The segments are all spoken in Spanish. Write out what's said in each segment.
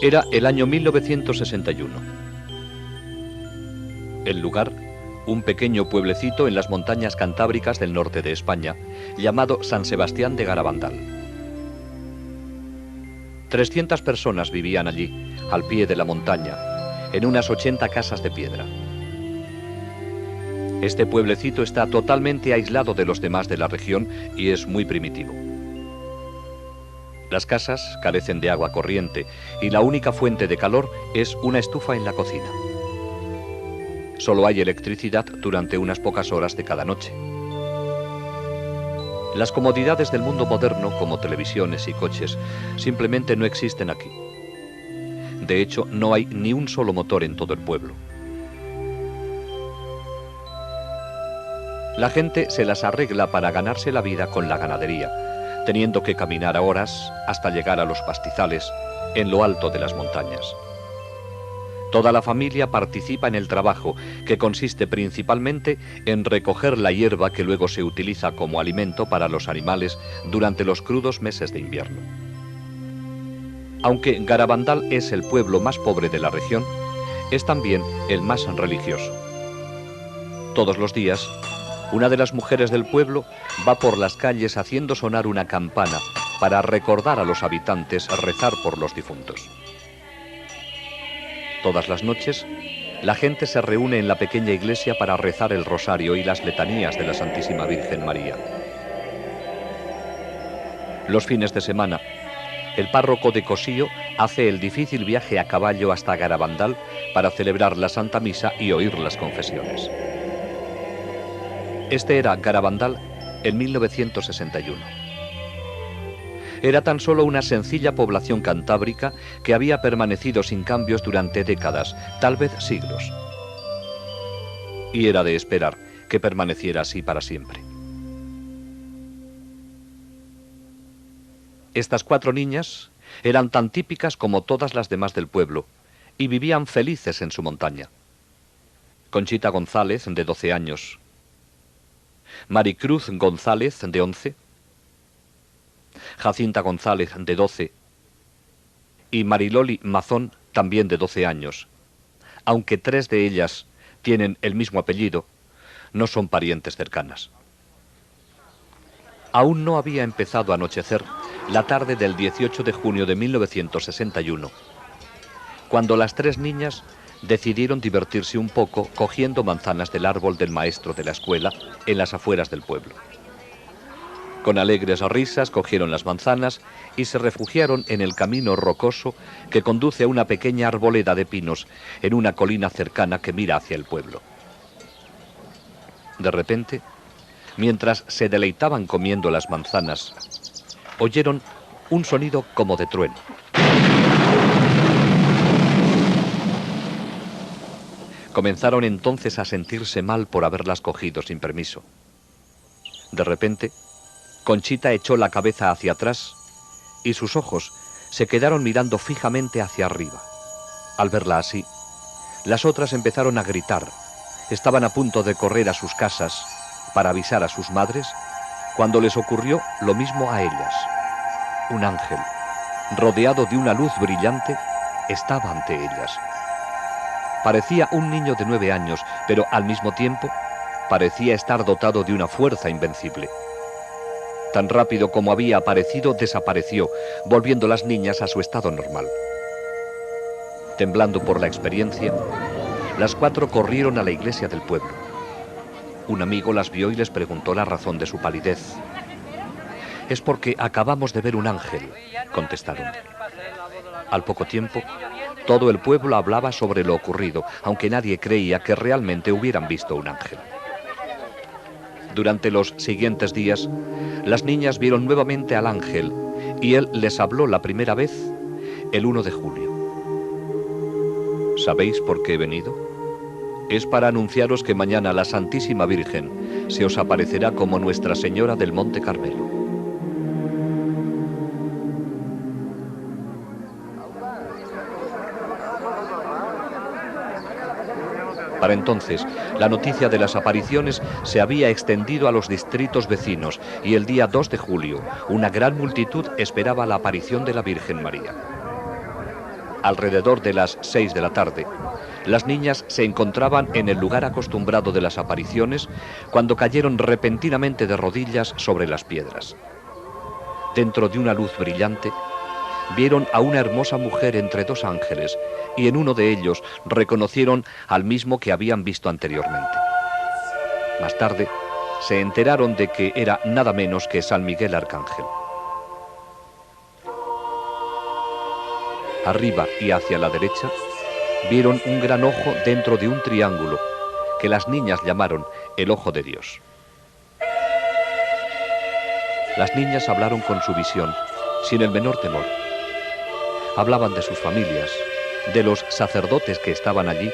Era el año 1961. El lugar, un pequeño pueblecito en las montañas cantábricas del norte de España, llamado San Sebastián de Garabandal. 300 personas vivían allí, al pie de la montaña, en unas 80 casas de piedra. Este pueblecito está totalmente aislado de los demás de la región y es muy primitivo. Las casas carecen de agua corriente y la única fuente de calor es una estufa en la cocina. Solo hay electricidad durante unas pocas horas de cada noche. Las comodidades del mundo moderno, como televisiones y coches, simplemente no existen aquí. De hecho, no hay ni un solo motor en todo el pueblo. La gente se las arregla para ganarse la vida con la ganadería, teniendo que caminar a horas hasta llegar a los pastizales en lo alto de las montañas. Toda la familia participa en el trabajo, que consiste principalmente en recoger la hierba que luego se utiliza como alimento para los animales durante los crudos meses de invierno. Aunque Garabandal es el pueblo más pobre de la región, es también el más religioso. Todos los días, una de las mujeres del pueblo va por las calles haciendo sonar una campana para recordar a los habitantes rezar por los difuntos. Todas las noches, la gente se reúne en la pequeña iglesia para rezar el rosario y las letanías de la Santísima Virgen María. Los fines de semana, el párroco de Cosío hace el difícil viaje a caballo hasta Garabandal para celebrar la Santa Misa y oír las confesiones. Este era Garabandal en 1961. Era tan solo una sencilla población cantábrica que había permanecido sin cambios durante décadas, tal vez siglos. Y era de esperar que permaneciera así para siempre. Estas 4 niñas eran tan típicas como todas las demás del pueblo y vivían felices en su montaña. Conchita González, de 12 años. Maricruz González, de 11. Jacinta González, de 12, y Mariloli Mazón, también de 12 años. Aunque 3 de ellas tienen el mismo apellido, no son parientes cercanas. Aún no había empezado a anochecer la tarde del 18 de junio de 1961, cuando las 3 niñas decidieron divertirse un poco cogiendo manzanas del árbol del maestro de la escuela en las afueras del pueblo. Con alegres risas cogieron las manzanas y se refugiaron en el camino rocoso que conduce a una pequeña arboleda de pinos en una colina cercana que mira hacia el pueblo. De repente, mientras se deleitaban comiendo las manzanas, oyeron un sonido como de trueno. Comenzaron entonces a sentirse mal por haberlas cogido sin permiso. De repente, Conchita echó la cabeza hacia atrás y sus ojos se quedaron mirando fijamente hacia arriba. Al verla así, las otras empezaron a gritar. Estaban a punto de correr a sus casas para avisar a sus madres cuando les ocurrió lo mismo a ellas. Un ángel, rodeado de una luz brillante, estaba ante ellas. Parecía un niño de 9 años, pero al mismo tiempo parecía estar dotado de una fuerza invencible. Tan rápido como había aparecido, desapareció, volviendo las niñas a su estado normal. Temblando por la experiencia, las 4 corrieron a la iglesia del pueblo. Un amigo las vio y les preguntó la razón de su palidez. «Es porque acabamos de ver un ángel», contestaron. Al poco tiempo, todo el pueblo hablaba sobre lo ocurrido, aunque nadie creía que realmente hubieran visto un ángel. Durante los siguientes días, las niñas vieron nuevamente al ángel y él les habló la primera vez el 1 de julio. ¿Sabéis por qué he venido? Es para anunciaros que mañana la Santísima Virgen se os aparecerá como Nuestra Señora del Monte Carmelo. Para entonces, la noticia de las apariciones se había extendido a los distritos vecinos y el día 2 de julio, una gran multitud esperaba la aparición de la Virgen María. Alrededor de las 6 de la tarde, las niñas se encontraban en el lugar acostumbrado de las apariciones cuando cayeron repentinamente de rodillas sobre las piedras. Dentro de una luz brillante, vieron a una hermosa mujer entre dos ángeles y en uno de ellos reconocieron al mismo que habían visto anteriormente. Más tarde, se enteraron de que era nada menos que San Miguel Arcángel. Arriba y hacia la derecha, vieron un gran ojo dentro de un triángulo que las niñas llamaron el Ojo de Dios. Las niñas hablaron con su visión, sin el menor temor. Hablaban de sus familias, de los sacerdotes que estaban allí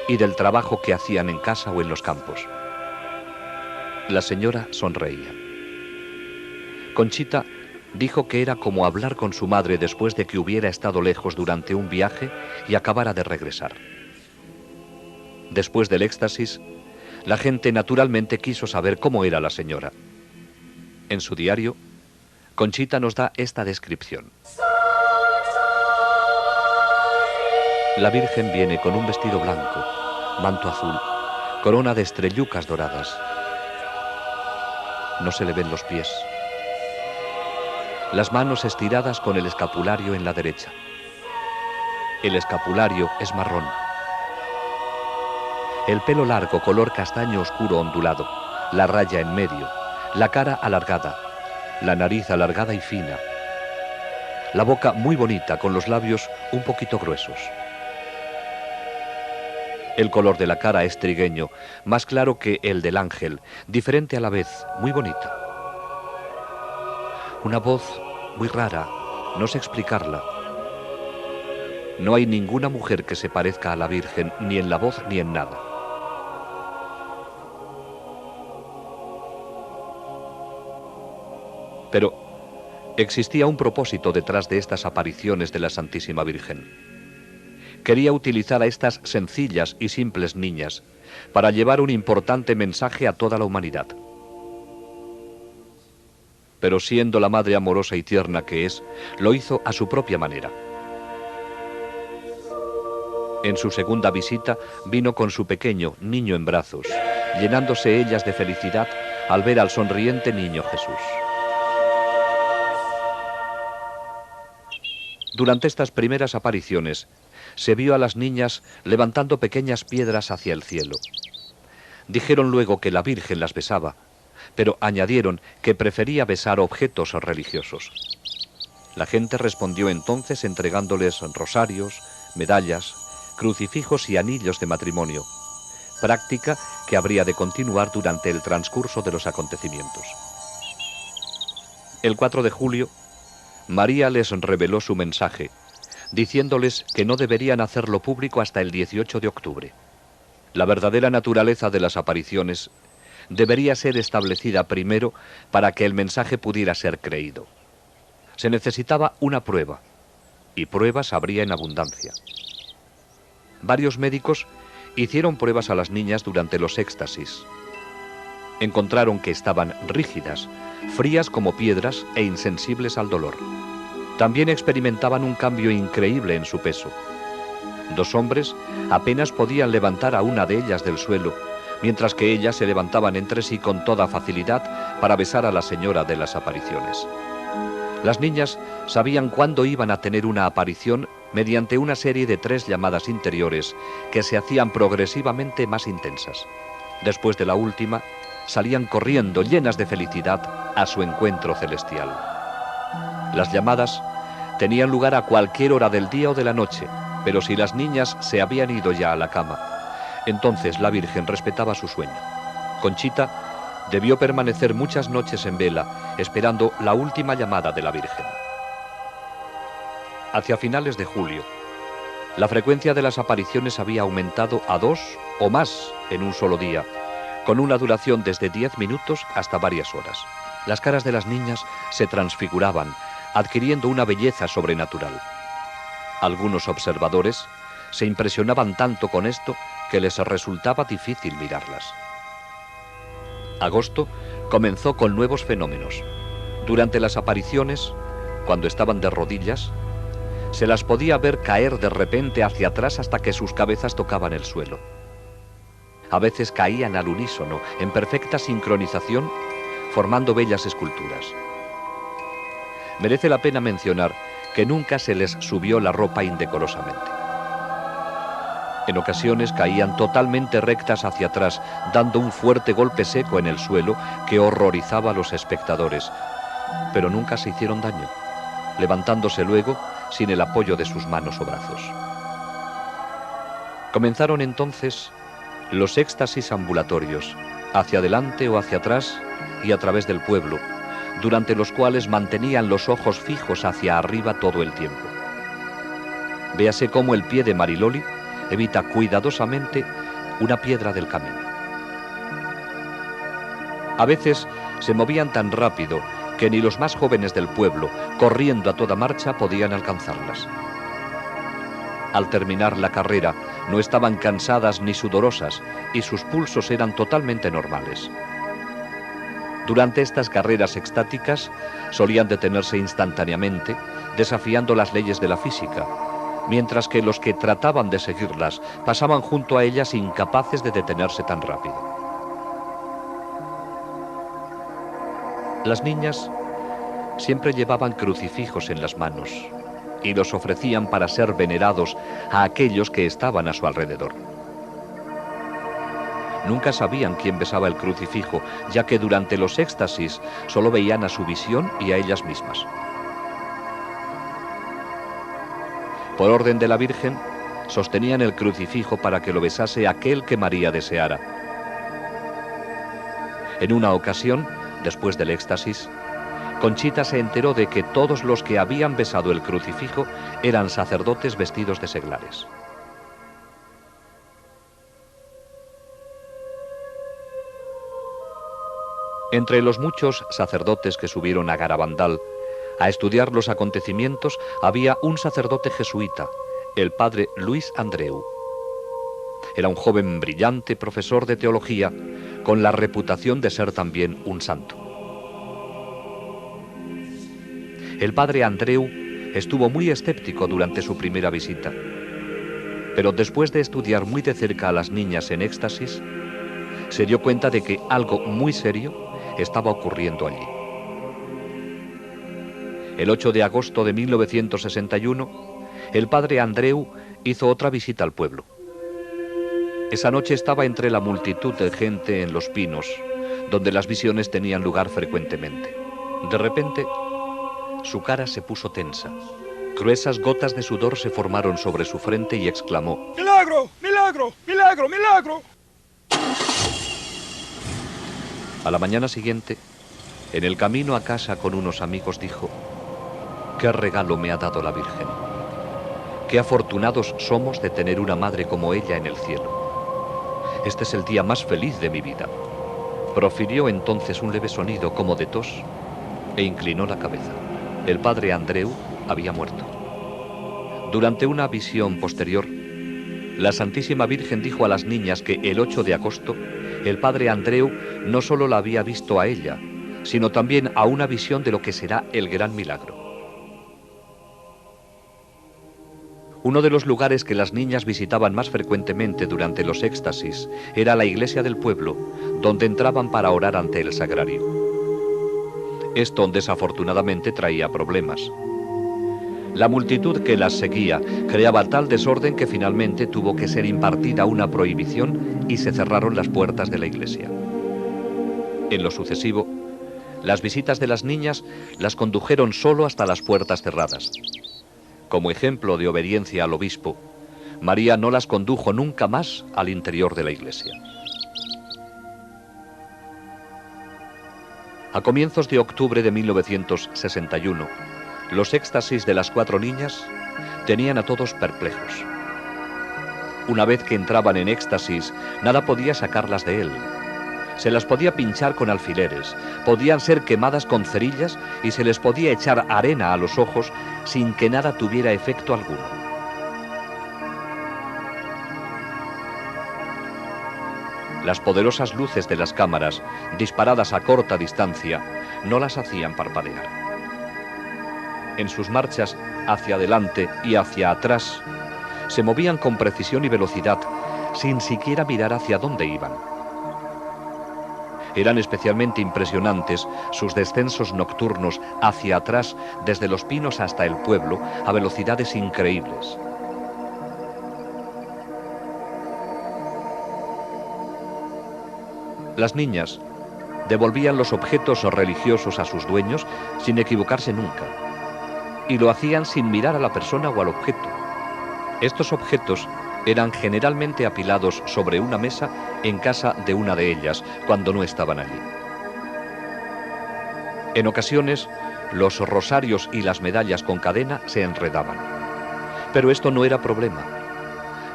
y del trabajo que hacían en casa o en los campos. La señora sonreía. Conchita dijo que era como hablar con su madre después de que hubiera estado lejos durante un viaje y acabara de regresar. Después del éxtasis, la gente naturalmente quiso saber cómo era la señora. En su diario, Conchita nos da esta descripción. La Virgen viene con un vestido blanco, manto azul, corona de estrellucas doradas. No se le ven los pies. Las manos estiradas con el escapulario en la derecha. El escapulario es marrón. El pelo largo, color castaño oscuro ondulado, la raya en medio, la cara alargada, la nariz alargada y fina, la boca muy bonita con los labios un poquito gruesos. El color de la cara es trigueño, más claro que el del ángel, diferente a la vez, muy bonita. Una voz muy rara, no sé explicarla. No hay ninguna mujer que se parezca a la Virgen, ni en la voz ni en nada. Pero existía un propósito detrás de estas apariciones de la Santísima Virgen. Quería utilizar a estas sencillas y simples niñas para llevar un importante mensaje a toda la humanidad. Pero siendo la madre amorosa y tierna que es, lo hizo a su propia manera. En su segunda visita vino con su pequeño niño en brazos, llenándose ellas de felicidad al ver al sonriente niño Jesús. Durante estas primeras apariciones, se vio a las niñas levantando pequeñas piedras hacia el cielo. Dijeron luego que la Virgen las besaba, pero añadieron que prefería besar objetos religiosos. La gente respondió entonces entregándoles rosarios, medallas, crucifijos y anillos de matrimonio, práctica que habría de continuar durante el transcurso de los acontecimientos. El 4 de julio, María les reveló su mensaje, diciéndoles que no deberían hacerlo público hasta el 18 de octubre. La verdadera naturaleza de las apariciones debería ser establecida primero para que el mensaje pudiera ser creído. Se necesitaba una prueba, y pruebas habría en abundancia. Varios médicos hicieron pruebas a las niñas durante los éxtasis. Encontraron que estaban rígidas, frías como piedras e insensibles al dolor. También experimentaban un cambio increíble en su peso. 2 hombres apenas podían levantar a una de ellas del suelo, mientras que ellas se levantaban entre sí con toda facilidad para besar a la señora de las apariciones. Las niñas sabían cuándo iban a tener una aparición mediante una serie de 3 llamadas interiores que se hacían progresivamente más intensas. Después de la última, salían corriendo llenas de felicidad a su encuentro celestial. Las llamadas tenían lugar a cualquier hora del día o de la noche, pero si las niñas se habían ido ya a la cama, entonces la Virgen respetaba su sueño. Conchita debió permanecer muchas noches en vela, esperando la última llamada de la Virgen. Hacia finales de julio, la frecuencia de las apariciones había aumentado a 2 o más en un solo día, con una duración desde 10 minutos hasta varias horas. Las caras de las niñas se transfiguraban, adquiriendo una belleza sobrenatural. Algunos observadores se impresionaban tanto con esto que les resultaba difícil mirarlas. Agosto comenzó con nuevos fenómenos. Durante las apariciones, cuando estaban de rodillas, Se las podía ver caer de repente hacia atrás hasta que sus cabezas tocaban el suelo. A veces caían al unísono, en perfecta sincronización, formando bellas esculturas. Merece la pena mencionar que nunca se les subió la ropa indecorosamente. En ocasiones caían totalmente rectas hacia atrás, dando un fuerte golpe seco en el suelo que horrorizaba a los espectadores, pero nunca se hicieron daño, levantándose luego sin el apoyo de sus manos o brazos. Comenzaron entonces los éxtasis ambulatorios, hacia adelante o hacia atrás y a través del pueblo, durante los cuales mantenían los ojos fijos hacia arriba todo el tiempo. Véase cómo el pie de Mariloli evita cuidadosamente una piedra del camino. A veces se movían tan rápido que ni los más jóvenes del pueblo, corriendo a toda marcha, podían alcanzarlas. Al terminar la carrera, no estaban cansadas ni sudorosas y sus pulsos eran totalmente normales. Durante estas carreras extáticas solían detenerse instantáneamente, desafiando las leyes de la física, mientras que los que trataban de seguirlas pasaban junto a ellas incapaces de detenerse tan rápido. Las niñas siempre llevaban crucifijos en las manos y los ofrecían para ser venerados a aquellos que estaban a su alrededor. Nunca sabían quién besaba el crucifijo, ya que durante los éxtasis solo veían a su visión y a ellas mismas. Por orden de la Virgen, sostenían el crucifijo para que lo besase aquel que María deseara. En una ocasión, después del éxtasis, Conchita se enteró de que todos los que habían besado el crucifijo eran sacerdotes vestidos de seglares. Entre los muchos sacerdotes que subieron a Garabandal a estudiar los acontecimientos había un sacerdote jesuita, el padre Luis Andreu. Era un joven brillante profesor de teología con la reputación de ser también un santo. El padre Andreu estuvo muy escéptico durante su primera visita, pero después de estudiar muy de cerca a las niñas en éxtasis, se dio cuenta de que algo muy serio estaba ocurriendo allí. El 8 de agosto de 1961, el padre Andreu hizo otra visita al pueblo. Esa noche estaba entre la multitud de gente en Los Pinos, donde las visiones tenían lugar frecuentemente. De repente, su cara se puso tensa. Gruesas gotas de sudor se formaron sobre su frente y exclamó: ¡Milagro! ¡Milagro! ¡Milagro! ¡Milagro! A la mañana siguiente, en el camino a casa con unos amigos, dijo: «¿Qué regalo me ha dado la Virgen? Qué afortunados somos de tener una madre como ella en el cielo. Este es el día más feliz de mi vida». Profirió entonces un leve sonido como de tos e inclinó la cabeza. El padre Andreu había muerto. Durante una visión posterior, la Santísima Virgen dijo a las niñas que el 8 de agosto el padre Andreu no solo la había visto a ella, sino también a una visión de lo que será el gran milagro. Uno de los lugares que las niñas visitaban más frecuentemente durante los éxtasis era la iglesia del pueblo, donde entraban para orar ante el sagrario. Esto desafortunadamente traía problemas. La multitud que las seguía creaba tal desorden que finalmente tuvo que ser impartida una prohibición y se cerraron las puertas de la iglesia. En lo sucesivo, las visitas de las niñas las condujeron solo hasta las puertas cerradas. Como ejemplo de obediencia al obispo, María no las condujo nunca más al interior de la iglesia. A comienzos de octubre de 1961, los éxtasis de las 4 niñas tenían a todos perplejos. Una vez que entraban en éxtasis, nada podía sacarlas de él. Se las podía pinchar con alfileres, podían ser quemadas con cerillas y se les podía echar arena a los ojos sin que nada tuviera efecto alguno. Las poderosas luces de las cámaras, disparadas a corta distancia, no las hacían parpadear. En sus marchas hacia adelante y hacia atrás, se movían con precisión y velocidad, sin siquiera mirar hacia dónde iban. Eran especialmente impresionantes sus descensos nocturnos hacia atrás, desde los pinos hasta el pueblo, a velocidades increíbles. Las niñas devolvían los objetos religiosos a sus dueños sin equivocarse nunca, y lo hacían sin mirar a la persona o al objeto. Estos objetos eran generalmente apilados sobre una mesa en casa de una de ellas, cuando no estaban allí. En ocasiones, los rosarios y las medallas con cadena se enredaban. Pero esto no era problema.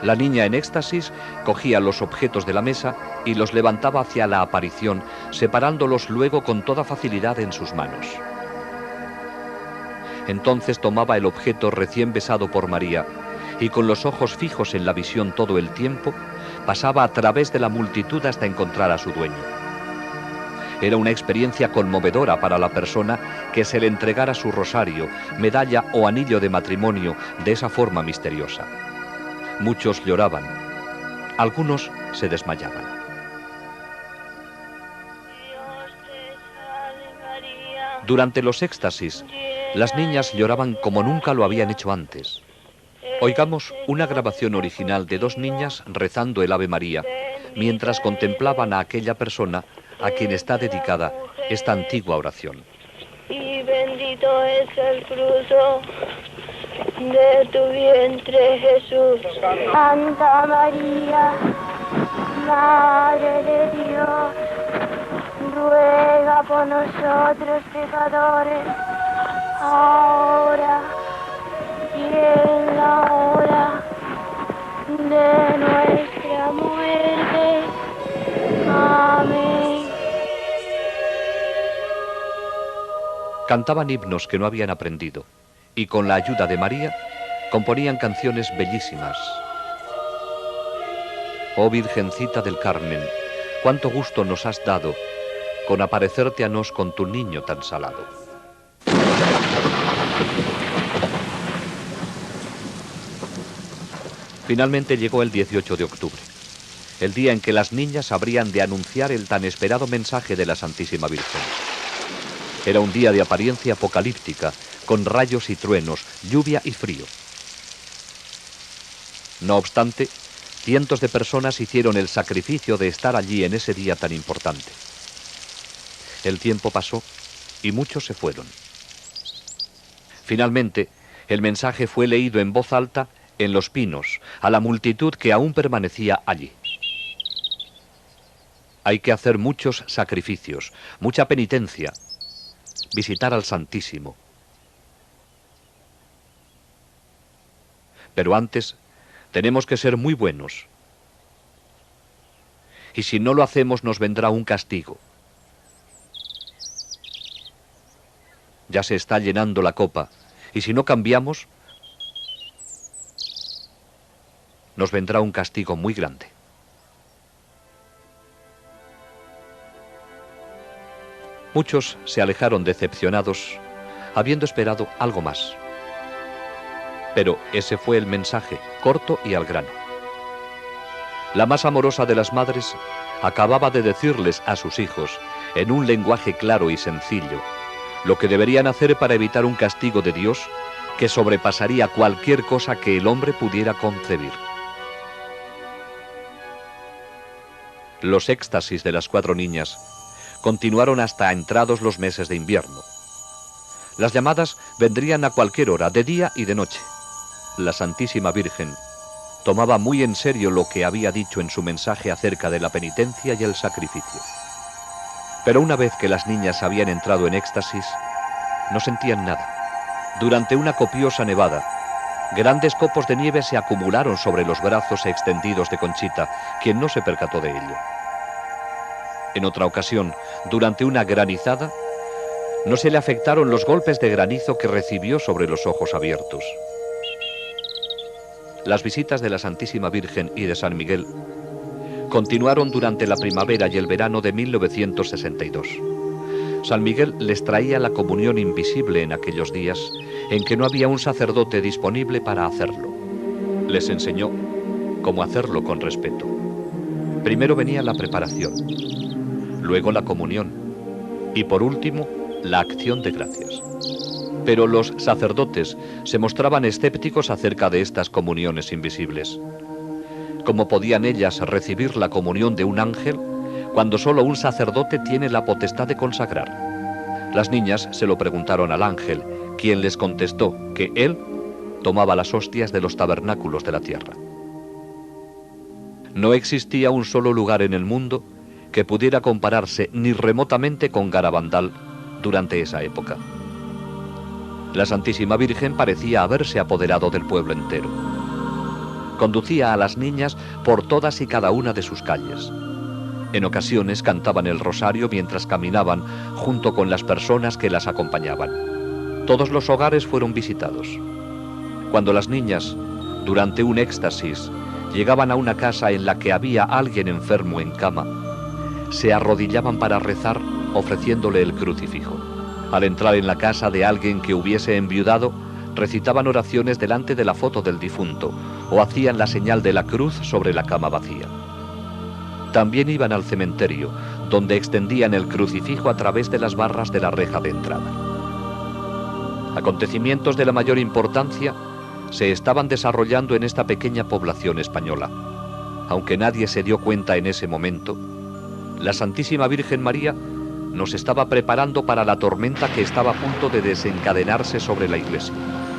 La niña en éxtasis cogía los objetos de la mesa y los levantaba hacia la aparición, separándolos luego con toda facilidad en sus manos. Entonces tomaba el objeto recién besado por María y con los ojos fijos en la visión todo el tiempo, pasaba a través de la multitud hasta encontrar a su dueño. Era una experiencia conmovedora para la persona que se le entregara su rosario, medalla o anillo de matrimonio de esa forma misteriosa. Muchos lloraban, algunos se desmayaban. Durante los éxtasis, las niñas lloraban como nunca lo habían hecho antes. Oigamos una grabación original de dos niñas rezando el Ave María, mientras contemplaban a aquella persona a quien está dedicada esta antigua oración. Y bendito es el fruto de tu vientre, Jesús. Santa María, Madre de Dios, ruega por nosotros pecadores, ahora y en la hora de nuestra muerte. Amén. Cantaban himnos que no habían aprendido y con la ayuda de María componían canciones bellísimas. Oh Virgencita del Carmen, cuánto gusto nos has dado con aparecerte a nos con tu niño tan salado. Finalmente llegó el 18 de octubre, el día en que las niñas habrían de anunciar el tan esperado mensaje de la Santísima Virgen. Era un día de apariencia apocalíptica, con rayos y truenos, lluvia y frío. No obstante, cientos de personas hicieron el sacrificio de estar allí en ese día tan importante. El tiempo pasó y muchos se fueron. Finalmente, el mensaje fue leído en voz alta en los pinos, a la multitud que aún permanecía allí. Hay que hacer muchos sacrificios, mucha penitencia, visitar al Santísimo. Pero antes tenemos que ser muy buenos. Y si no lo hacemos nos vendrá un castigo. Ya se está llenando la copa, y si no cambiamos, nos vendrá un castigo muy grande. Muchos se alejaron decepcionados, habiendo esperado algo más. Pero ese fue el mensaje, corto y al grano. La más amorosa de las madres acababa de decirles a sus hijos, en un lenguaje claro y sencillo, lo que deberían hacer para evitar un castigo de Dios que sobrepasaría cualquier cosa que el hombre pudiera concebir. Los éxtasis de las 4 niñas continuaron hasta entrados los meses de invierno. Las llamadas vendrían a cualquier hora, de día y de noche. La Santísima Virgen tomaba muy en serio lo que había dicho en su mensaje acerca de la penitencia y el sacrificio. Pero una vez que las niñas habían entrado en éxtasis, no sentían nada. Durante una copiosa nevada, grandes copos de nieve se acumularon sobre los brazos extendidos de Conchita, quien no se percató de ello. En otra ocasión, durante una granizada, no se le afectaron los golpes de granizo que recibió sobre los ojos abiertos. Las visitas de la Santísima Virgen y de San Miguel continuaron durante la primavera y el verano de 1962. San Miguel les traía la comunión invisible en aquellos días en que no había un sacerdote disponible para hacerlo. Les enseñó cómo hacerlo con respeto. Primero venía la preparación, luego la comunión y por último la acción de gracias. Pero los sacerdotes se mostraban escépticos acerca de estas comuniones invisibles. ¿Cómo podían ellas recibir la comunión de un ángel cuando solo un sacerdote tiene la potestad de consagrar? Las niñas se lo preguntaron al ángel, quien les contestó que él tomaba las hostias de los tabernáculos de la tierra. No existía un solo lugar en el mundo que pudiera compararse ni remotamente con Garabandal durante esa época. La Santísima Virgen parecía haberse apoderado del pueblo entero. Conducía a las niñas por todas y cada una de sus calles. En ocasiones cantaban el rosario mientras caminaban junto con las personas que las acompañaban. Todos los hogares fueron visitados. Cuando las niñas, durante un éxtasis, llegaban a una casa en la que había alguien enfermo en cama, se arrodillaban para rezar ofreciéndole el crucifijo. Al entrar en la casa de alguien que hubiese enviudado, recitaban oraciones delante de la foto del difunto o hacían la señal de la cruz sobre la cama vacía. También iban al cementerio, donde extendían el crucifijo a través de las barras de la reja de entrada. Acontecimientos de la mayor importancia se estaban desarrollando en esta pequeña población española. Aunque nadie se dio cuenta en ese momento, la Santísima Virgen María nos estaba preparando para la tormenta que estaba a punto de desencadenarse sobre la Iglesia.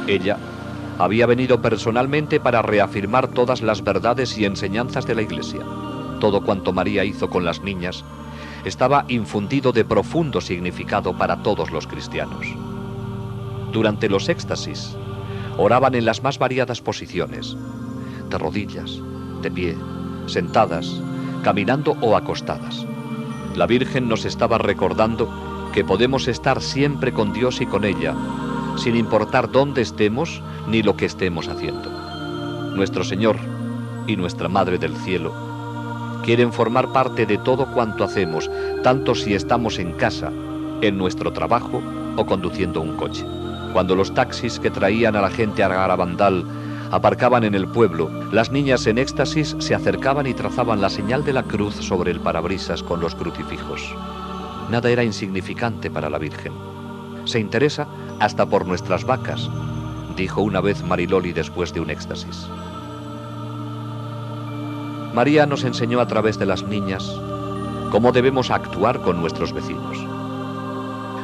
Ella había venido personalmente para reafirmar todas las verdades y enseñanzas de la Iglesia. Todo cuanto María hizo con las niñas estaba infundido de profundo significado para todos los cristianos. Durante los éxtasis, oraban en las más variadas posiciones, de rodillas, de pie, sentadas, caminando o acostadas. La Virgen nos estaba recordando que podemos estar siempre con Dios y con ella, sin importar dónde estemos ni lo que estemos haciendo. Nuestro Señor y nuestra Madre del Cielo quieren formar parte de todo cuanto hacemos, tanto si estamos en casa, en nuestro trabajo o conduciendo un coche. Cuando los taxis que traían a la gente a Garabandal aparcaban en el pueblo, las niñas en éxtasis se acercaban y trazaban la señal de la cruz sobre el parabrisas con los crucifijos. Nada era insignificante para la Virgen. Se interesa hasta por nuestras vacas, dijo una vez Mariloli después de un éxtasis. María nos enseñó a través de las niñas cómo debemos actuar con nuestros vecinos.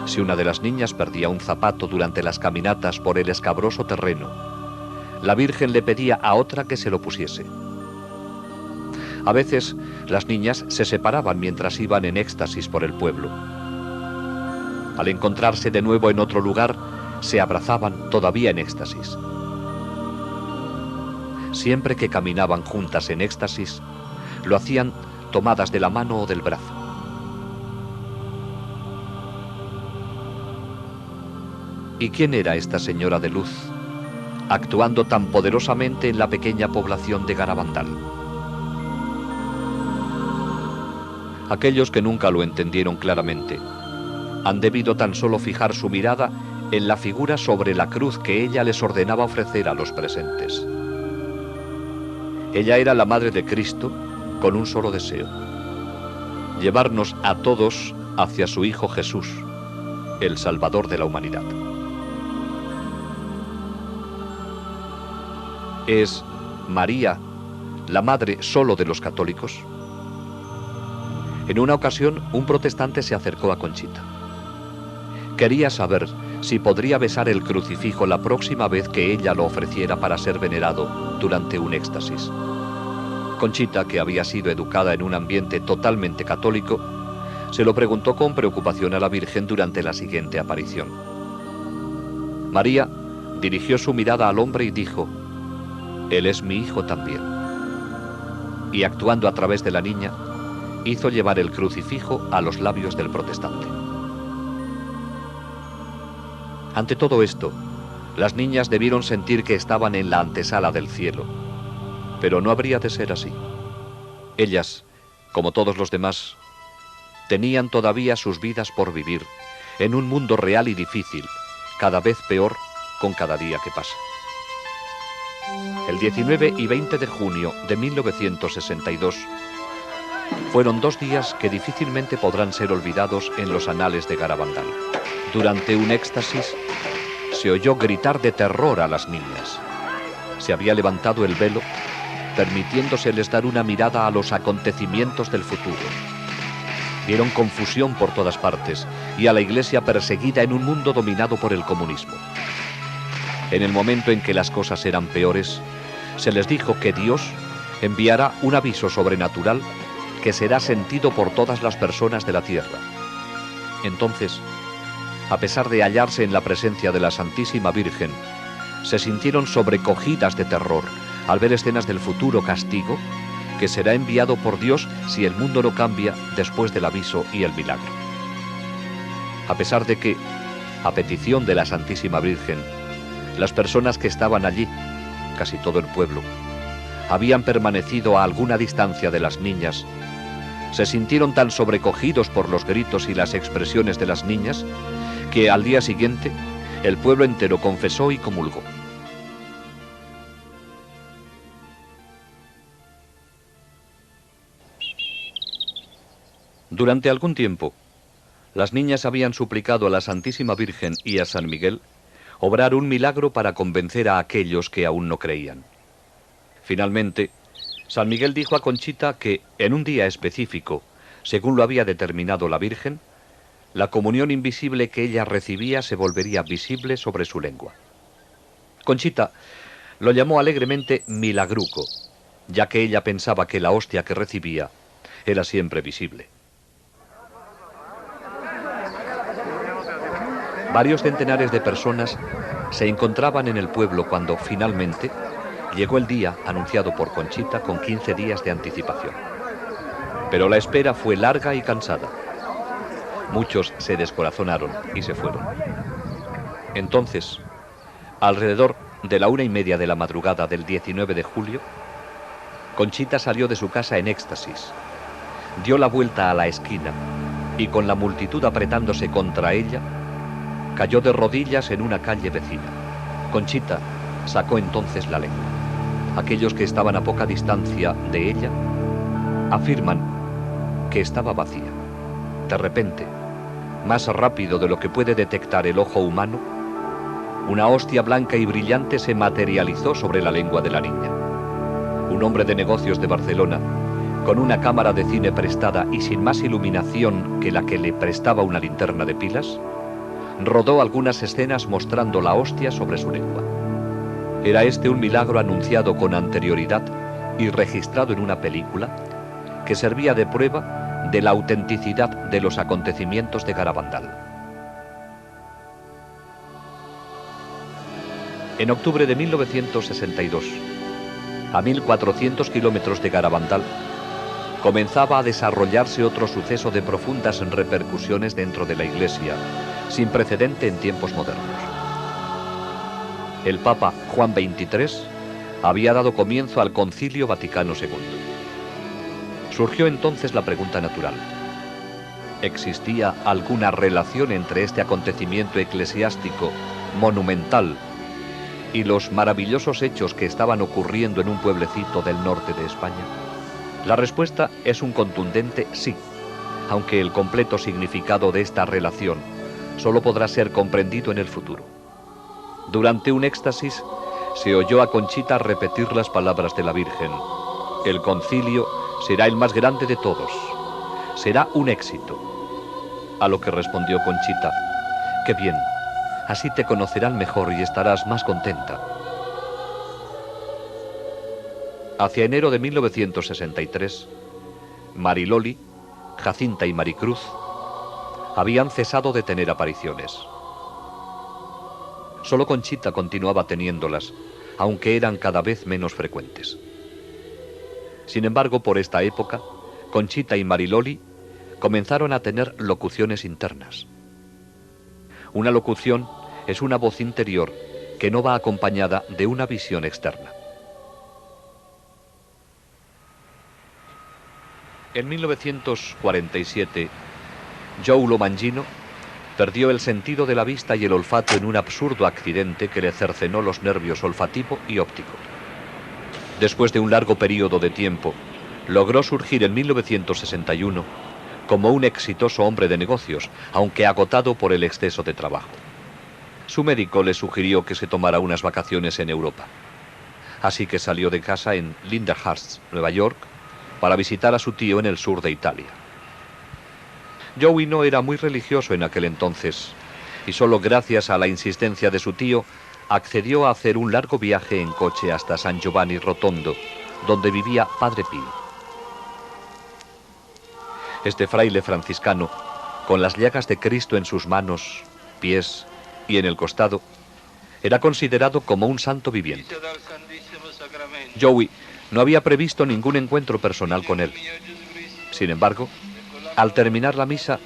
Si una de las niñas perdía un zapato durante las caminatas por el escabroso terreno, la Virgen le pedía a otra que se lo pusiese. A veces, las niñas se separaban mientras iban en éxtasis por el pueblo. Al encontrarse de nuevo en otro lugar, se abrazaban todavía en éxtasis. Siempre que caminaban juntas en éxtasis, lo hacían tomadas de la mano o del brazo. ¿Y quién era esta señora de luz, actuando tan poderosamente en la pequeña población de Garabandal? Aquellos que nunca lo entendieron claramente han debido tan solo fijar su mirada en la figura sobre la cruz que ella les ordenaba ofrecer a los presentes. Ella era la Madre de Cristo con un solo deseo: llevarnos a todos hacia su Hijo Jesús, el Salvador de la humanidad. ¿Es María la madre solo de los católicos? En una ocasión, un protestante se acercó a Conchita. Quería saber si podría besar el crucifijo la próxima vez que ella lo ofreciera para ser venerado durante un éxtasis. Conchita, que había sido educada en un ambiente totalmente católico, se lo preguntó con preocupación a la Virgen durante la siguiente aparición. María dirigió su mirada al hombre y dijo: «Él es mi hijo también». Y actuando a través de la niña, hizo llevar el crucifijo a los labios del protestante. Ante todo esto, las niñas debieron sentir que estaban en la antesala del cielo, pero no habría de ser así. Ellas, como todos los demás, tenían todavía sus vidas por vivir en un mundo real y difícil, cada vez peor con cada día que pasa. El 19 y 20 de junio de 1962 fueron 2 días que difícilmente podrán ser olvidados en los anales de Garabandal. Durante un éxtasis se oyó gritar de terror a las niñas. Se había levantado el velo, permitiéndoseles dar una mirada a los acontecimientos del futuro. Vieron confusión por todas partes y a la Iglesia perseguida en un mundo dominado por el comunismo. En el momento en que las cosas eran peores, se les dijo que Dios enviará un aviso sobrenatural que será sentido por todas las personas de la tierra. Entonces, a pesar de hallarse en la presencia de la Santísima Virgen, se sintieron sobrecogidas de terror al ver escenas del futuro castigo que será enviado por Dios si el mundo no cambia después del aviso y el milagro. A pesar de que, a petición de la Santísima Virgen, las personas que estaban allí, casi todo el pueblo, habían permanecido a alguna distancia de las niñas, se sintieron tan sobrecogidos por los gritos y las expresiones de las niñas que al día siguiente el pueblo entero confesó y comulgó. Durante algún tiempo, las niñas habían suplicado a la Santísima Virgen y a San Miguel obrar un milagro para convencer a aquellos que aún no creían. Finalmente, San Miguel dijo a Conchita que, en un día específico, según lo había determinado la Virgen, la comunión invisible que ella recibía se volvería visible sobre su lengua. Conchita lo llamó alegremente milagruco, ya que ella pensaba que la hostia que recibía era siempre visible. Varios centenares de personas se encontraban en el pueblo cuando, finalmente, llegó el día anunciado por Conchita con 15 días de anticipación. Pero la espera fue larga y cansada. Muchos se descorazonaron y se fueron. Entonces, alrededor de la 1:30 de la madrugada del 19 de julio, Conchita salió de su casa en éxtasis, dio la vuelta a la esquina y, con la multitud apretándose contra ella, cayó de rodillas en una calle vecina. Conchita sacó entonces la lengua. Aquellos que estaban a poca distancia de ella afirman que estaba vacía. De repente, más rápido de lo que puede detectar el ojo humano, una hostia blanca y brillante se materializó sobre la lengua de la niña. Un hombre de negocios de Barcelona, con una cámara de cine prestada y sin más iluminación que la que le prestaba una linterna de pilas, rodó algunas escenas mostrando la hostia sobre su lengua. Era este un milagro anunciado con anterioridad y registrado en una película que servía de prueba de la autenticidad de los acontecimientos de Garabandal. En octubre de 1962, a 1400 kilómetros de Garabandal, comenzaba a desarrollarse otro suceso de profundas repercusiones dentro de la Iglesia, sin precedente en tiempos modernos. El Papa Juan XXIII había dado comienzo al Concilio Vaticano II. Surgió entonces la pregunta natural: ¿existía alguna relación entre este acontecimiento eclesiástico monumental y los maravillosos hechos que estaban ocurriendo en un pueblecito del norte de España? La respuesta es un contundente sí, aunque el completo significado de esta relación solo podrá ser comprendido en el futuro. Durante un éxtasis se oyó a Conchita repetir las palabras de la Virgen: el concilio será el más grande de todos, será un éxito. A lo que respondió Conchita: qué bien, así te conocerán mejor y estarás más contenta. Hacia enero de 1963, Mariloli, Jacinta y Maricruz habían cesado de tener apariciones. Solo Conchita continuaba teniéndolas, aunque eran cada vez menos frecuentes. Sin embargo, por esta época, Conchita y Mariloli comenzaron a tener locuciones internas. Una locución es una voz interior que no va acompañada de una visión externa. En 1947, Joe Lo Mangino Perdió el sentido de la vista y el olfato en un absurdo accidente que le cercenó los nervios olfativo y óptico. Después de un largo periodo de tiempo, logró surgir en 1961 como un exitoso hombre de negocios, aunque agotado por el exceso de trabajo. Su médico le sugirió que se tomara unas vacaciones en Europa. Así que salió de casa en Lindenhurst, Nueva York, para visitar a su tío en el sur de Italia. Joey no era muy religioso en aquel entonces, y solo gracias a la insistencia de su tío accedió a hacer un largo viaje en coche hasta San Giovanni Rotondo, donde vivía Padre Pío. Este fraile franciscano, con las llagas de Cristo en sus manos, pies y en el costado, era considerado como un santo viviente. Joey no había previsto ningún encuentro personal con él. Sin embargo, al terminar la misa,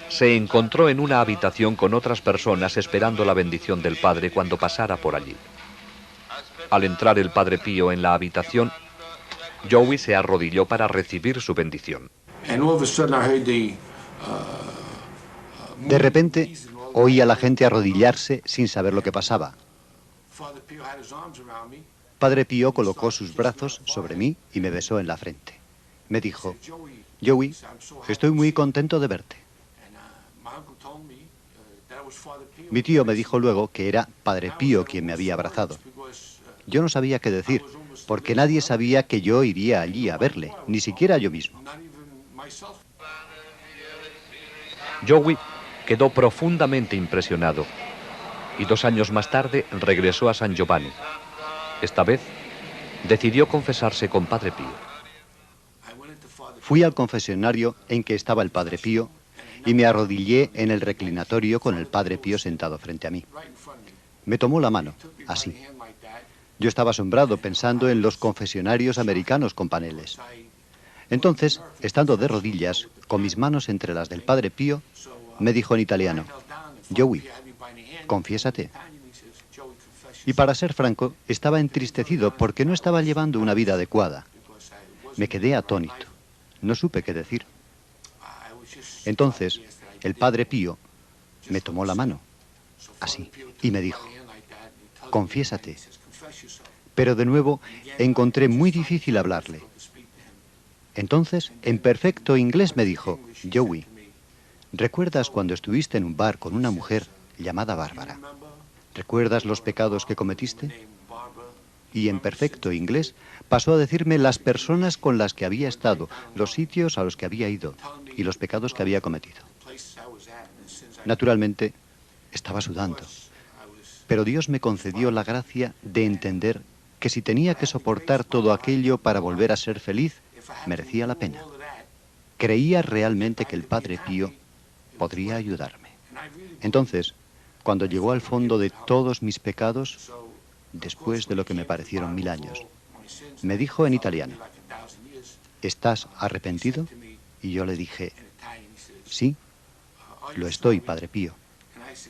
se encontró en una habitación con otras personas esperando la bendición del Padre cuando pasara por allí. Al entrar el Padre Pío en la habitación, Joey se arrodilló para recibir su bendición. De repente, oí a la gente arrodillarse sin saber lo que pasaba. Padre Pío colocó sus brazos sobre mí y me besó en la frente. Me dijo: Joey, estoy muy contento de verte. Mi tío me dijo luego que era Padre Pío quien me había abrazado. Yo no sabía qué decir, porque nadie sabía que yo iría allí a verle, ni siquiera yo mismo. Joey quedó profundamente impresionado y 2 años más tarde regresó a San Giovanni. Esta vez decidió confesarse con Padre Pío. Fui al confesionario en que estaba el Padre Pío y me arrodillé en el reclinatorio con el Padre Pío sentado frente a mí. Me tomó la mano, así. Yo estaba asombrado pensando en los confesionarios americanos con paneles. Entonces, estando de rodillas, con mis manos entre las del Padre Pío, me dijo en italiano: Joey, confiésate. Y para ser franco, estaba entristecido porque no estaba llevando una vida adecuada. Me quedé atónito. No supe qué decir. Entonces, el Padre Pío me tomó la mano, así, y me dijo: confiésate. Pero de nuevo encontré muy difícil hablarle. Entonces, en perfecto inglés me dijo: Joey, ¿recuerdas cuando estuviste en un bar con una mujer llamada Bárbara? ¿Recuerdas los pecados que cometiste? Y en perfecto inglés pasó a decirme las personas con las que había estado, los sitios a los que había ido y los pecados que había cometido. Naturalmente, estaba sudando, pero Dios me concedió la gracia de entender que si tenía que soportar todo aquello para volver a ser feliz, merecía la pena. Creía realmente que el Padre Pío podría ayudarme. Entonces, cuando llegó al fondo de todos mis pecados, después de lo que me parecieron 1000 años, me dijo en italiano: ¿estás arrepentido? Y yo le dije: sí, lo estoy, Padre Pío.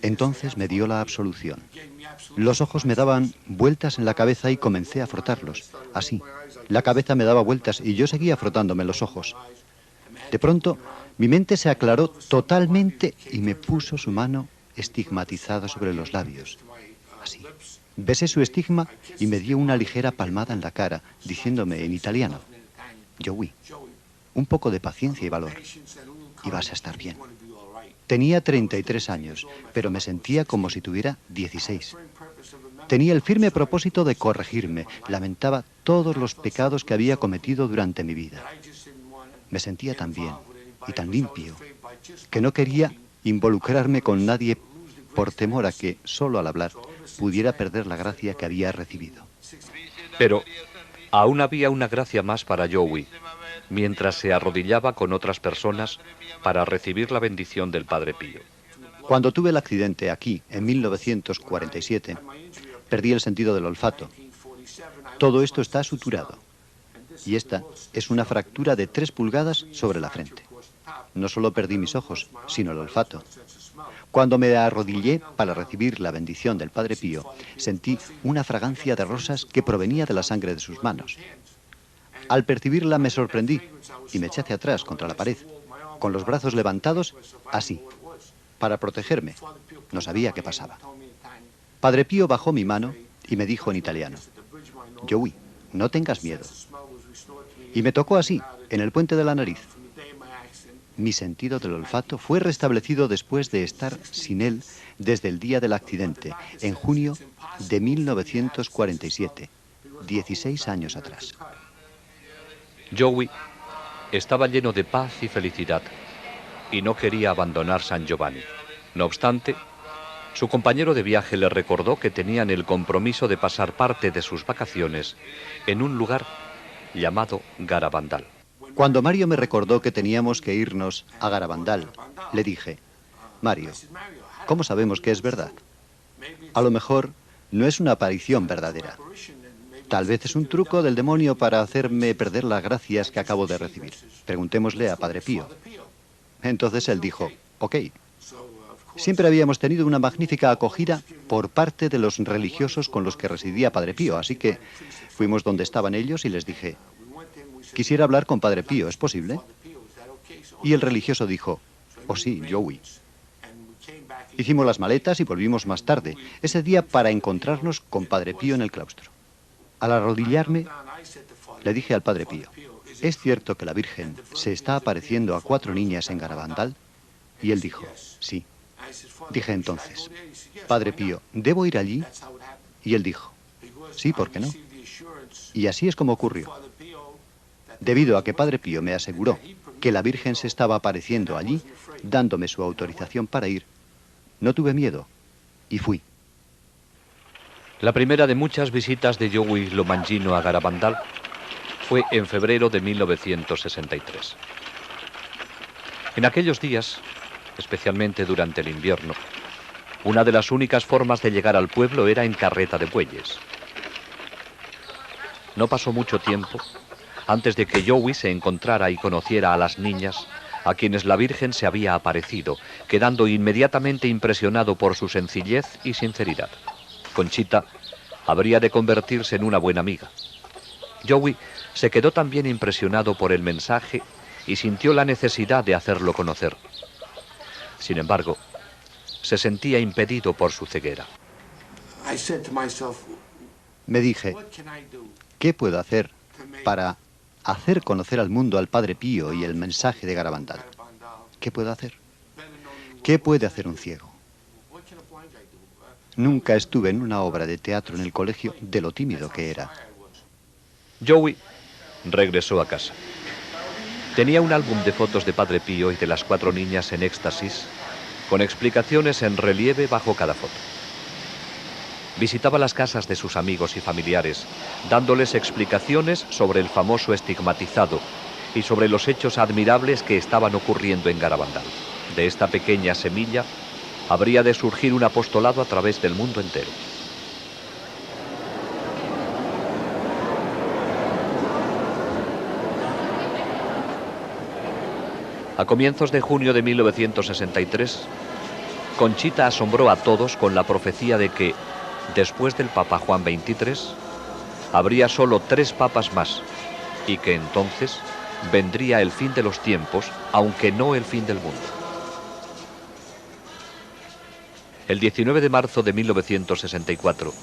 Entonces me dio la absolución. Los ojos me daban vueltas en la cabeza y comencé a frotarlos, así. La cabeza me daba vueltas y yo seguía frotándome los ojos. De pronto, mi mente se aclaró totalmente y me puso su mano estigmatizada sobre los labios, así. Besé su estigma y me dio una ligera palmada en la cara, diciéndome en italiano: Joey, un poco de paciencia y valor, y vas a estar bien. Tenía 33 años, pero me sentía como si tuviera 16. Tenía el firme propósito de corregirme, lamentaba todos los pecados que había cometido durante mi vida. Me sentía tan bien y tan limpio que no quería involucrarme con nadie por temor a que, solo al hablar, pudiera perder la gracia que había recibido. Pero aún había una gracia más para Joey, mientras se arrodillaba con otras personas para recibir la bendición del Padre Pío. Cuando tuve el accidente aquí, en 1947, perdí el sentido del olfato. Todo esto está suturado. Y esta es una fractura de 3 pulgadas sobre la frente. No solo perdí mis ojos, sino el olfato. Cuando me arrodillé para recibir la bendición del Padre Pío, sentí una fragancia de rosas que provenía de la sangre de sus manos. Al percibirla me sorprendí y me eché hacia atrás contra la pared, con los brazos levantados, así. para protegerme. No sabía qué pasaba. Padre Pío bajó mi mano y me dijo en italiano: Joey, no tengas miedo. Y me tocó así, en el puente de la nariz. Mi sentido del olfato fue restablecido después de estar sin él desde el día del accidente, en junio de 1947, 16 años atrás. Joey estaba lleno de paz y felicidad y no quería abandonar San Giovanni. No obstante, su compañero de viaje le recordó que tenían el compromiso de pasar parte de sus vacaciones en un lugar llamado Garabandal. Cuando Mario me recordó que teníamos que irnos a Garabandal, le dije: Mario, ¿cómo sabemos que es verdad? A lo mejor no es una aparición verdadera. Tal vez es un truco del demonio para hacerme perder las gracias que acabo de recibir. Preguntémosle a Padre Pío. Entonces él dijo: ok. Siempre habíamos tenido una magnífica acogida por parte de los religiosos con los que residía Padre Pío, así que fuimos donde estaban ellos y les dije: quisiera hablar con Padre Pío, ¿es posible? Y el religioso dijo: oh sí, Joey. Hicimos las maletas y volvimos más tarde, ese día, para encontrarnos con Padre Pío en el claustro. Al arrodillarme, le dije al Padre Pío: ¿es cierto que la Virgen se está apareciendo a 4 niñas en Garabandal? Y él dijo: sí. Dije entonces: Padre Pío, ¿debo ir allí? Y él dijo: sí, ¿por qué no? Y así es como ocurrió. Debido a que Padre Pío me aseguró que la Virgen se estaba apareciendo allí, dándome su autorización para ir, no tuve miedo y fui. La primera de muchas visitas de Joey Lomangino a Garabandal fue en febrero de 1963. En aquellos días, especialmente durante el invierno, una de las únicas formas de llegar al pueblo era en carreta de bueyes. No pasó mucho tiempo antes de que Joey se encontrara y conociera a las niñas a quienes la Virgen se había aparecido, quedando inmediatamente impresionado por su sencillez y sinceridad. Conchita habría de convertirse en una buena amiga. Joey se quedó también impresionado por el mensaje y sintió la necesidad de hacerlo conocer. Sin embargo, se sentía impedido por su ceguera. Me dije: ¿qué puedo hacer para hacer conocer al mundo al Padre Pío y el mensaje de Garabandal? ¿Qué puedo hacer? ¿Qué puede hacer un ciego? Nunca estuve en una obra de teatro en el colegio de lo tímido que era. Joey regresó a casa. Tenía un álbum de fotos de Padre Pío y de las 4 niñas en éxtasis, con explicaciones en relieve bajo cada foto. Visitaba las casas de sus amigos y familiares, dándoles explicaciones sobre el famoso estigmatizado y sobre los hechos admirables que estaban ocurriendo en Garabandal. De esta pequeña semilla habría de surgir un apostolado a través del mundo entero. A comienzos de junio de 1963, Conchita asombró a todos con la profecía de que, después del Papa Juan XXIII, habría solo 3 papas más, y que entonces vendría el fin de los tiempos, aunque no el fin del mundo. El 19 de marzo de 1964,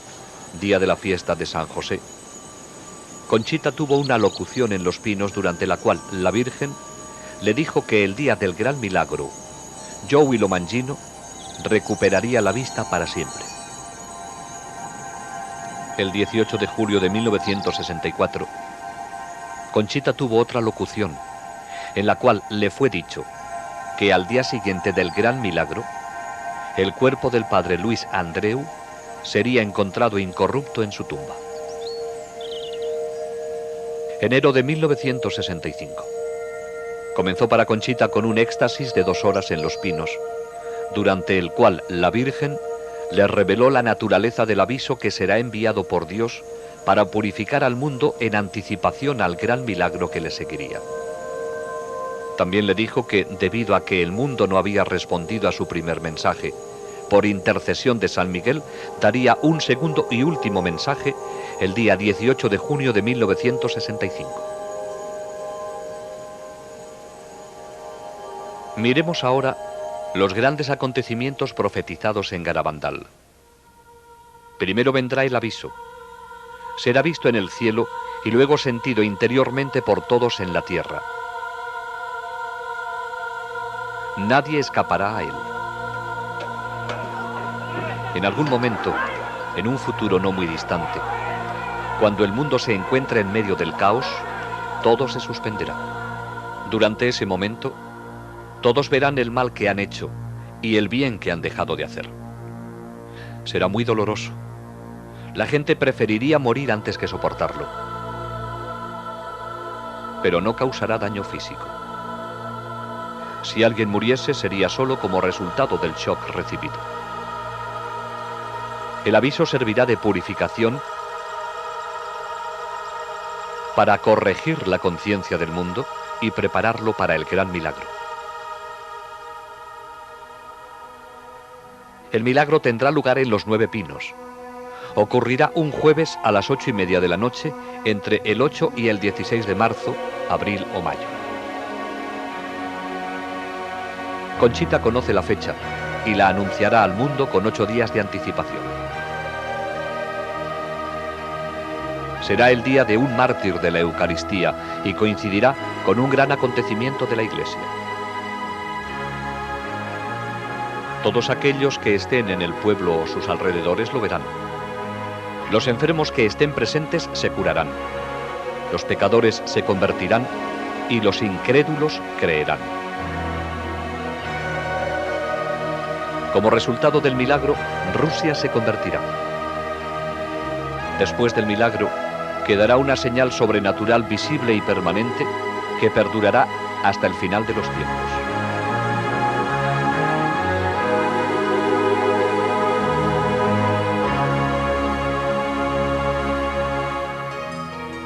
día de la fiesta de San José, Conchita tuvo una locución en Los Pinos durante la cual la Virgen le dijo que el día del gran milagro, Joey Lomangino recuperaría la vista para siempre. El 18 de julio de 1964, Conchita tuvo otra locución, en la cual le fue dicho que al día siguiente del gran milagro, el cuerpo del padre Luis Andreu sería encontrado incorrupto en su tumba. Enero de 1965. Comenzó para Conchita con un éxtasis de 2 horas en Los Pinos, durante el cual la Virgen le reveló la naturaleza del aviso que será enviado por Dios para purificar al mundo en anticipación al gran milagro que le seguiría. También le dijo que, debido a que el mundo no había respondido a su primer mensaje, por intercesión de San Miguel, daría un segundo y último mensaje el día 18 de junio de 1965. Miremos ahora Los grandes acontecimientos profetizados en Garabandal. Primero vendrá el aviso. Será visto en el cielo y luego sentido interiormente por todos en la tierra. Nadie escapará a él. En algún momento, en un futuro no muy distante, cuando el mundo se encuentre en medio del caos, todo se suspenderá. Durante ese momento, todos verán el mal que han hecho y el bien que han dejado de hacer. Será muy doloroso. La gente preferiría morir antes que soportarlo. Pero no causará daño físico. Si alguien muriese, sería solo como resultado del shock recibido. El aviso servirá de purificación para corregir la conciencia del mundo y prepararlo para el gran milagro. El milagro tendrá lugar en los 9 Pinos. Ocurrirá un jueves a las 8:30 de la noche, entre el 8 y el 16 de marzo, abril o mayo. Conchita conoce la fecha y la anunciará al mundo con 8 días de anticipación. Será el día de un mártir de la Eucaristía y coincidirá con un gran acontecimiento de la Iglesia. Todos aquellos que estén en el pueblo o sus alrededores lo verán. Los enfermos que estén presentes se curarán. Los pecadores se convertirán y los incrédulos creerán. Como resultado del milagro, Rusia se convertirá. Después del milagro, quedará una señal sobrenatural visible y permanente que perdurará hasta el final de los tiempos.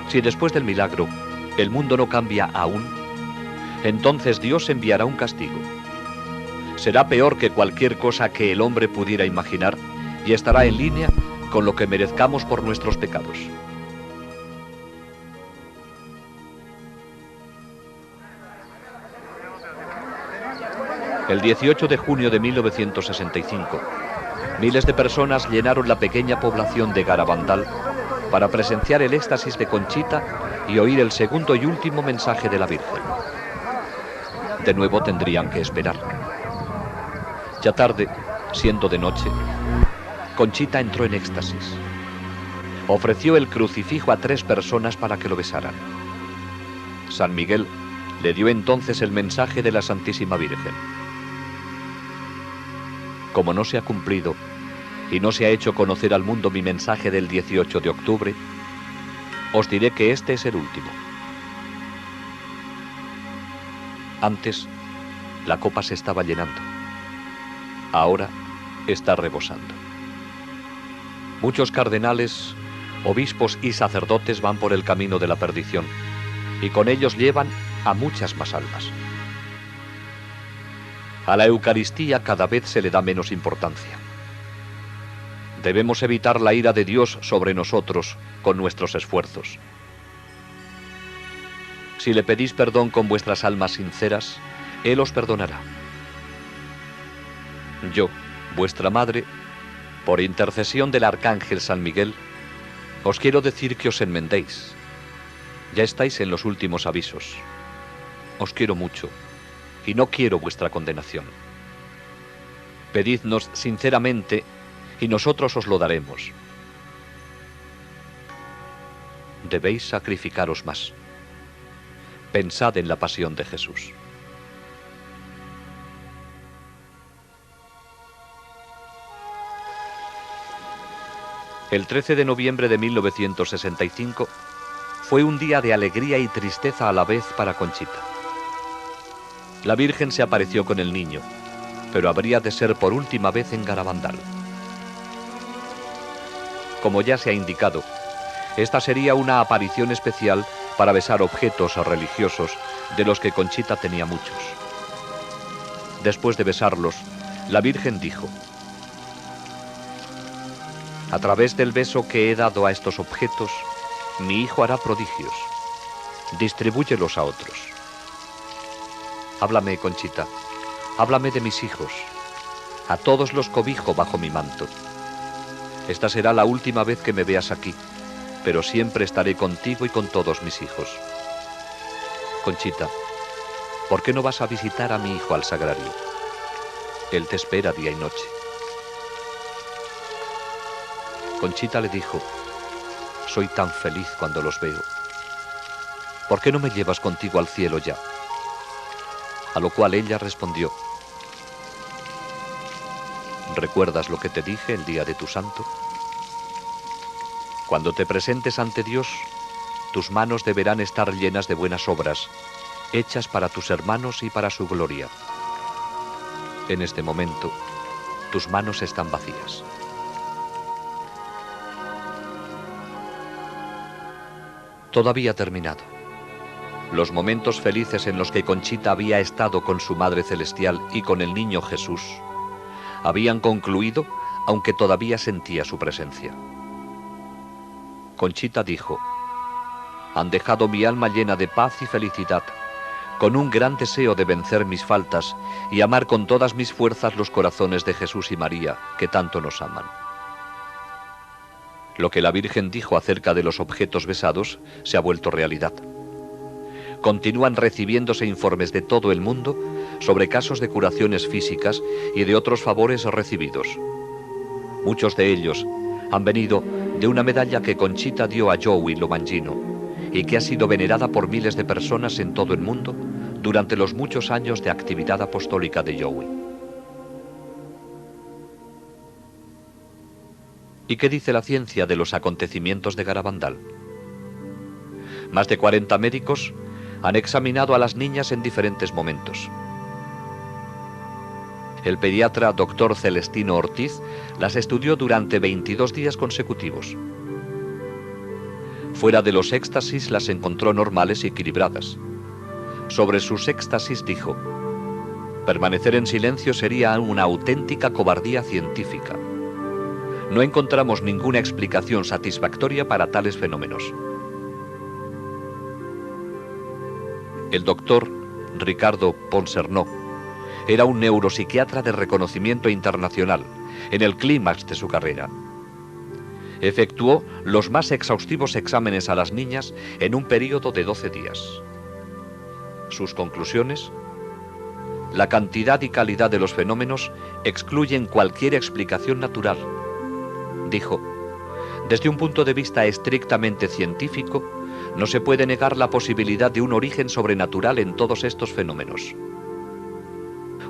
Si después del milagro el mundo no cambia aún, entonces Dios enviará un castigo. Será peor que cualquier cosa que el hombre pudiera imaginar y estará en línea con lo que merezcamos por nuestros pecados. El 18 de junio de 1965, miles de personas llenaron la pequeña población de Garabandal para presenciar el éxtasis de Conchita y oír el segundo y último mensaje de la Virgen. De nuevo tendrían que esperar. Ya tarde, siendo de noche, Conchita entró en éxtasis. Ofreció el crucifijo a 3 personas para que lo besaran. San Miguel le dio entonces el mensaje de la Santísima Virgen. Como no se ha cumplido y no se ha hecho conocer al mundo mi mensaje del 18 de octubre, os diré que este es el último. Antes, la copa se estaba llenando. Ahora está rebosando. Muchos cardenales, obispos y sacerdotes van por el camino de la perdición, y con ellos llevan a muchas más almas. A la Eucaristía cada vez se le da menos importancia. Debemos evitar la ira de Dios sobre nosotros con nuestros esfuerzos. Si le pedís perdón con vuestras almas sinceras, Él os perdonará. Yo, vuestra madre, por intercesión del arcángel San Miguel, os quiero decir que os enmendéis. Ya estáis en los últimos avisos. Os quiero mucho y no quiero vuestra condenación. Pedidnos sinceramente y nosotros os lo daremos. Debéis sacrificaros más. Pensad en la pasión de Jesús. El 13 de noviembre de 1965 fue un día de alegría y tristeza a la vez para Conchita. La Virgen se apareció con el niño, pero habría de ser por última vez en Garabandal. Como ya se ha indicado, esta sería una aparición especial para besar objetos religiosos de los que Conchita tenía muchos. Después de besarlos, la Virgen dijo: a través del beso que he dado a estos objetos, mi hijo hará prodigios. Distribúyelos a otros. Háblame, Conchita. Háblame de mis hijos. A todos los cobijo bajo mi manto. Esta será la última vez que me veas aquí, pero siempre estaré contigo y con todos mis hijos. Conchita, ¿por qué no vas a visitar a mi hijo al sagrario? Él te espera día y noche. Conchita le dijo, soy tan feliz cuando los veo. ¿Por qué no me llevas contigo al cielo ya? A lo cual ella respondió, ¿recuerdas lo que te dije el día de tu santo? Cuando te presentes ante Dios, tus manos deberán estar llenas de buenas obras, hechas para tus hermanos y para su gloria. En este momento, tus manos están vacías. Todo había terminado. Los momentos felices en los que Conchita había estado con su Madre Celestial y con el niño Jesús habían concluido, aunque todavía sentía su presencia. Conchita dijo, han dejado mi alma llena de paz y felicidad, con un gran deseo de vencer mis faltas y amar con todas mis fuerzas los corazones de Jesús y María, que tanto nos aman. Lo que la Virgen dijo acerca de los objetos besados se ha vuelto realidad. Continúan recibiéndose informes de todo el mundo sobre casos de curaciones físicas y de otros favores recibidos. Muchos de ellos han venido de una medalla que Conchita dio a Joey Lomangino y que ha sido venerada por miles de personas en todo el mundo durante los muchos años de actividad apostólica de Joey. ¿Y qué dice la ciencia de los acontecimientos de Garabandal? Más de 40 médicos han examinado a las niñas en diferentes momentos. El pediatra Dr. Celestino Ortiz las estudió durante 22 días consecutivos. Fuera de los éxtasis las encontró normales y equilibradas. Sobre sus éxtasis dijo, permanecer en silencio sería una auténtica cobardía científica. No encontramos ninguna explicación satisfactoria para tales fenómenos. El doctor Ricardo Ponsernó era un neuropsiquiatra de reconocimiento internacional, en el clímax de su carrera. Efectuó los más exhaustivos exámenes a las niñas en un período de 12 días. Sus conclusiones: la cantidad y calidad de los fenómenos excluyen cualquier explicación natural. Dijo, desde un punto de vista estrictamente científico, no se puede negar la posibilidad de un origen sobrenatural en todos estos fenómenos.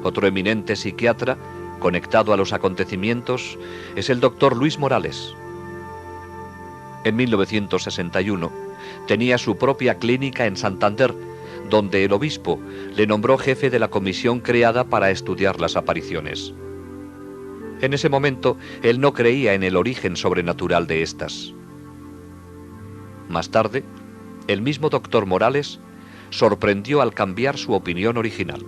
Otro eminente psiquiatra, conectado a los acontecimientos, es el doctor Luis Morales. En 1961 tenía su propia clínica en Santander, donde el obispo le nombró jefe de la comisión creada para estudiar las apariciones. En ese momento, él no creía en el origen sobrenatural de estas. Más tarde, el mismo doctor Morales sorprendió al cambiar su opinión original.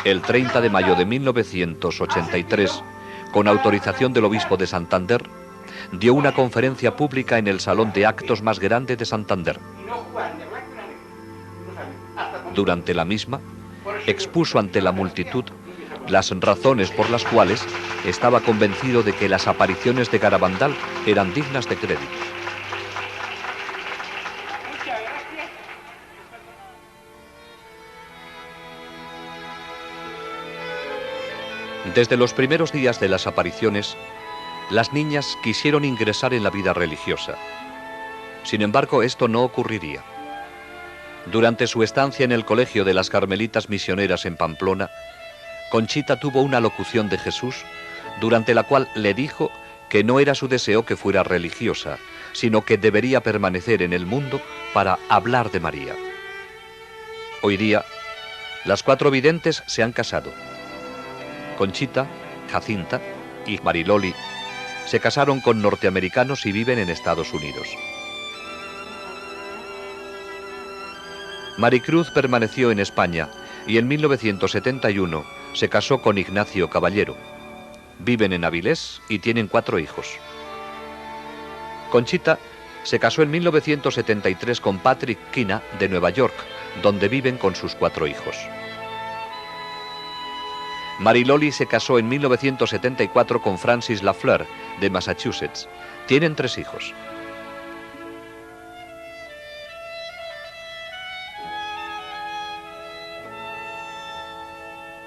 El 30 de mayo de 1983, con autorización del obispo de Santander, dio una conferencia pública en el salón de actos más grande de Santander. Durante la misma, expuso ante la multitud las razones por las cuales estaba convencido de que las apariciones de Garabandal eran dignas de crédito. Desde los primeros días de las apariciones, las niñas quisieron ingresar en la vida religiosa. Sin embargo, esto no ocurriría. Durante su estancia en el colegio de las Carmelitas Misioneras en Pamplona, Conchita tuvo una locución de Jesús, durante la cual le dijo que no era su deseo que fuera religiosa, sino que debería permanecer en el mundo para hablar de María. Hoy día, las 4 videntes se han casado. Conchita, Jacinta y Mariloli se casaron con norteamericanos y viven en Estados Unidos. Maricruz permaneció en España y en 1971 se casó con Ignacio Caballero. Viven en Avilés y tienen 4 hijos. Conchita se casó en 1973 con Patrick Kina de Nueva York, donde viven con sus 4 hijos. Mariloli se casó en 1974 con Francis Lafleur, de Massachusetts. Tienen 3 hijos.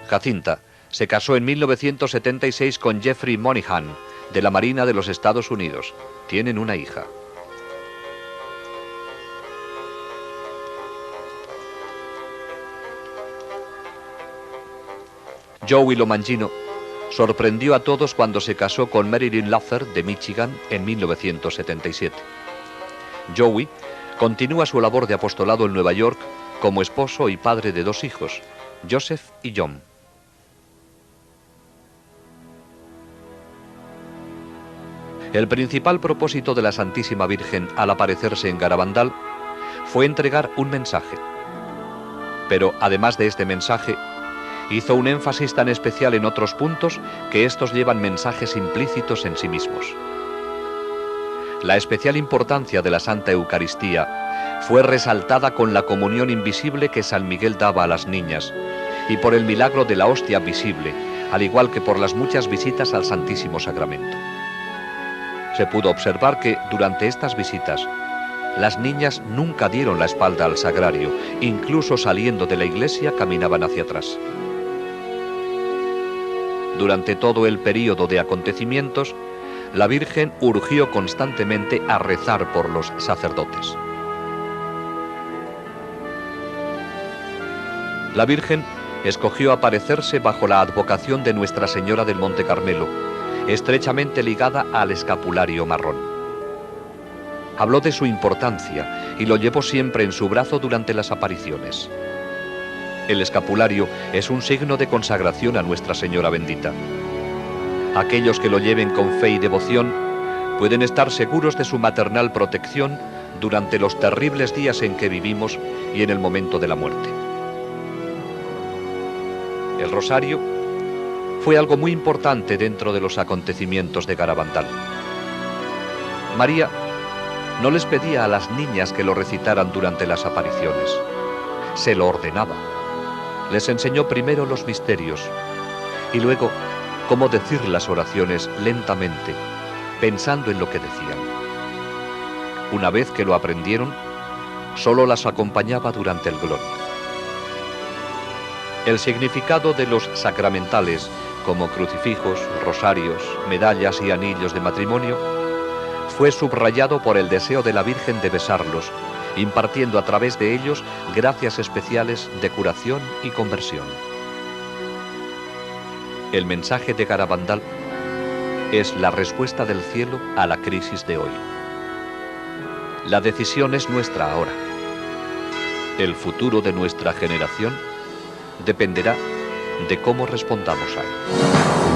Jacinta se casó en 1976 con Jeffrey Monihan, de la Marina de los Estados Unidos. Tienen una hija. Joey Lomangino sorprendió a todos cuando se casó con Marilyn Luther, de Michigan, en 1977. Joey continúa su labor de apostolado en Nueva York como esposo y padre de 2 hijos, Joseph y John. El principal propósito de la Santísima Virgen al aparecerse en Garabandal fue entregar un mensaje. Pero además de este mensaje, hizo un énfasis tan especial en otros puntos que estos llevan mensajes implícitos en sí mismos. La especial importancia de la Santa Eucaristía fue resaltada con la comunión invisible que San Miguel daba a las niñas y por el milagro de la hostia visible, al igual que por las muchas visitas al Santísimo Sacramento. Se pudo observar que, durante estas visitas, las niñas nunca dieron la espalda al sagrario, incluso saliendo de la iglesia caminaban hacia atrás. Durante todo el período de acontecimientos, la Virgen urgió constantemente a rezar por los sacerdotes. La Virgen escogió aparecerse bajo la advocación de Nuestra Señora del Monte Carmelo, estrechamente ligada al escapulario marrón. Habló de su importancia y lo llevó siempre en su brazo durante las apariciones. El escapulario es un signo de consagración a Nuestra Señora bendita. Aquellos que lo lleven con fe y devoción pueden estar seguros de su maternal protección durante los terribles días en que vivimos y en el momento de la muerte. El rosario fue algo muy importante dentro de los acontecimientos de Garabandal. María no les pedía a las niñas que lo recitaran durante las apariciones, se lo ordenaba. Les enseñó primero los misterios y luego cómo decir las oraciones lentamente, pensando en lo que decían. Una vez que lo aprendieron, solo las acompañaba durante el Gloria. El significado de los sacramentales, como crucifijos, rosarios, medallas y anillos de matrimonio, fue subrayado por el deseo de la Virgen de besarlos, impartiendo a través de ellos gracias especiales de curación y conversión. El mensaje de Garabandal es la respuesta del cielo a la crisis de hoy. La decisión es nuestra ahora. El futuro de nuestra generación dependerá de cómo respondamos a él.